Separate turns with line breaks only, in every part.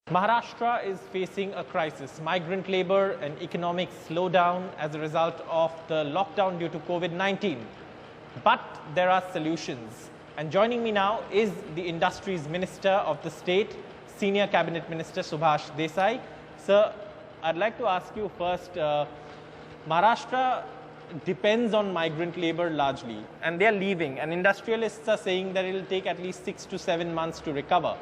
Maharashtra is facing a crisis, migrant labor and economic slowdown as a result of the lockdown due to COVID-19. But there are solutions. And joining me now is the Industries Minister of the state, Senior Cabinet Minister Subhash Desai. Sir, I'd like to ask you first, Maharashtra depends on migrant labor largely, and they're leaving. And industrialists are saying that it will take at least 6 to 7 months to recover.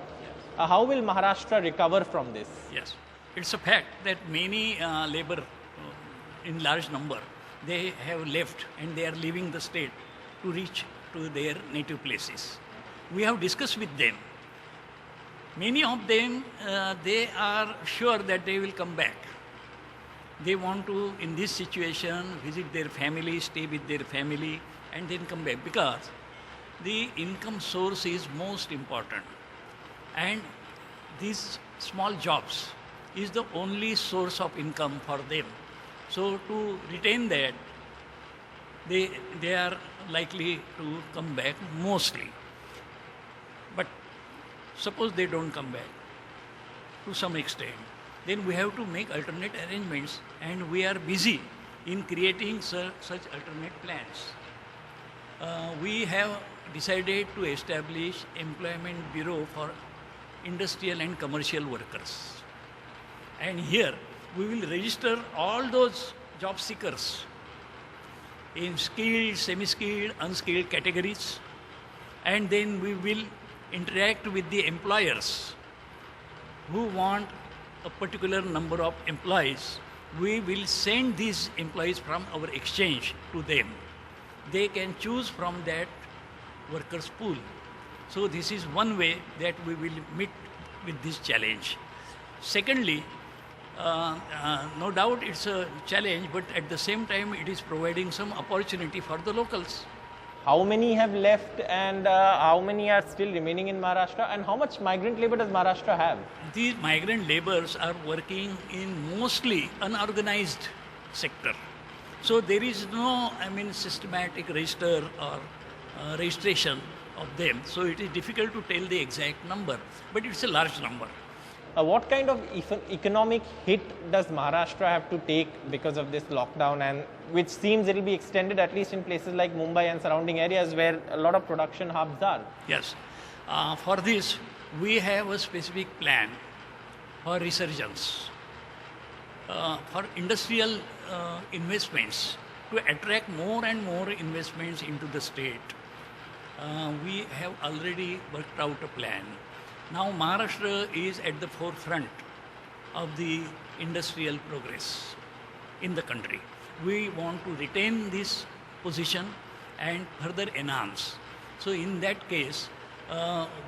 How will Maharashtra recover from this?
Yes, it's a fact that many labor in large number, they have left and they are leaving the state to reach to their native places. We have discussed with them. Many of them, they are sure that they will come back. They want to, in this situation, visit their family, stay with their family, and then come back, because the income source is most important. And these small jobs is the only source of income for them. So to retain that, they are likely to come back mostly. But suppose they don't come back to some extent, then we have to make alternate arrangements, and we are busy in creating such alternate plans. We have decided to establish Employment Bureau for industrial and commercial workers. And here we will register all those job seekers in skilled, semi-skilled, unskilled categories, and then we will interact with the employers who want a particular number of employees. We will send these employees from our exchange to them. They can choose from that workers pool. So this is one way that we will meet with this challenge. Secondly, no doubt it's a challenge, but at the same time it is providing some opportunity for the locals.
How many have left, and how many are still remaining in Maharashtra, and how much migrant labor does Maharashtra have?
These migrant laborers are working in mostly unorganized sector. So there is no, systematic register or registration of them. So it is difficult to tell the exact number, but it's a large number.
What kind of economic hit does Maharashtra have to take because of this lockdown, and which seems it will be extended at least in places like Mumbai and surrounding areas where a lot of production hubs are?
Yes. For this, we have a specific plan for resurgence, for industrial investments, to attract more and more investments into the state. We have already worked out a plan. Now Maharashtra is at the forefront of the industrial progress in the country. We want to retain this position and further enhance. So in that case,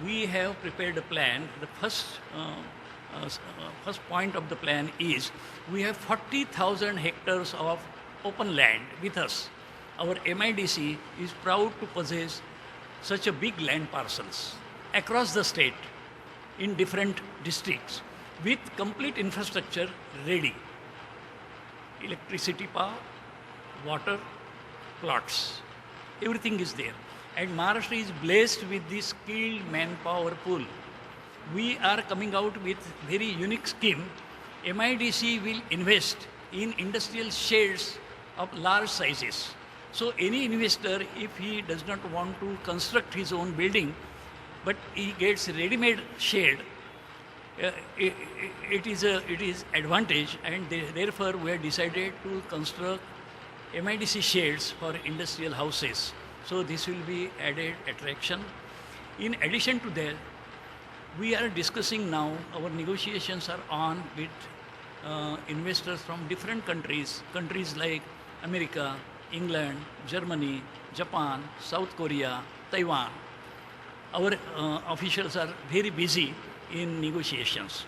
we have prepared a plan. The first point of the plan is we have 40,000 hectares of open land with us. Our MIDC is proud to possess such a big land parcels across the state in different districts with complete infrastructure ready. Electricity power, water, plots, everything is there. And Maharashtra is blessed with this skilled manpower pool. We are coming out with very unique scheme. MIDC will invest in industrial sheds of large sizes. So any investor, if he does not want to construct his own building, but he gets ready-made shed, it is advantage, and therefore we have decided to construct MIDC sheds for industrial houses. So this will be added attraction. In addition to that, we are discussing now, our negotiations are on with investors from different countries like America, England, Germany, Japan, South Korea, Taiwan. Our officials are very busy in negotiations.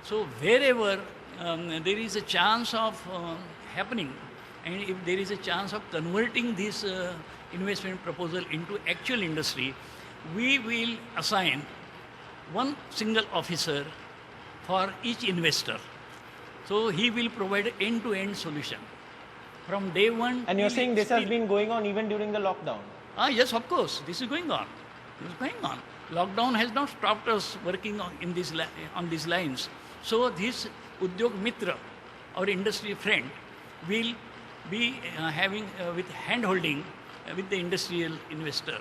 So wherever there is a chance of happening, and if there is a chance of converting this investment proposal into actual industry, we will assign one single officer for each investor. So he will provide end-to-end solution from day one.
And you're saying this has been going on even during the lockdown?
Yes, of course, this is going on. This is going on. Lockdown has not stopped us working on these lines. So this Udyog Mitra, our industry friend, will be having with hand-holding with the industrial investor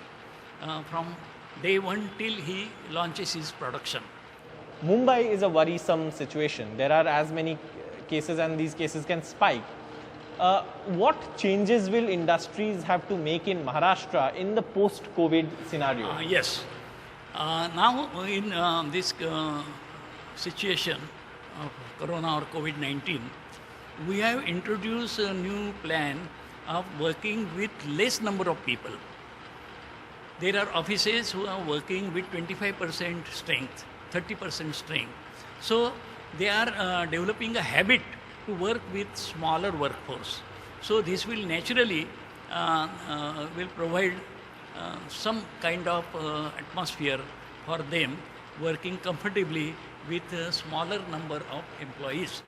from day one till he launches his production.
Mumbai is a worrisome situation. There are as many cases and these cases can spike. What changes will industries have to make in Maharashtra in the post-COVID scenario?
Yes. Now in this situation of Corona or COVID-19, we have introduced a new plan of working with less number of people. There are offices who are working with 25% strength, 30% strength. So they are developing a habit to work with smaller workforce. So this will naturally will provide some kind of atmosphere for them working comfortably with a smaller number of employees.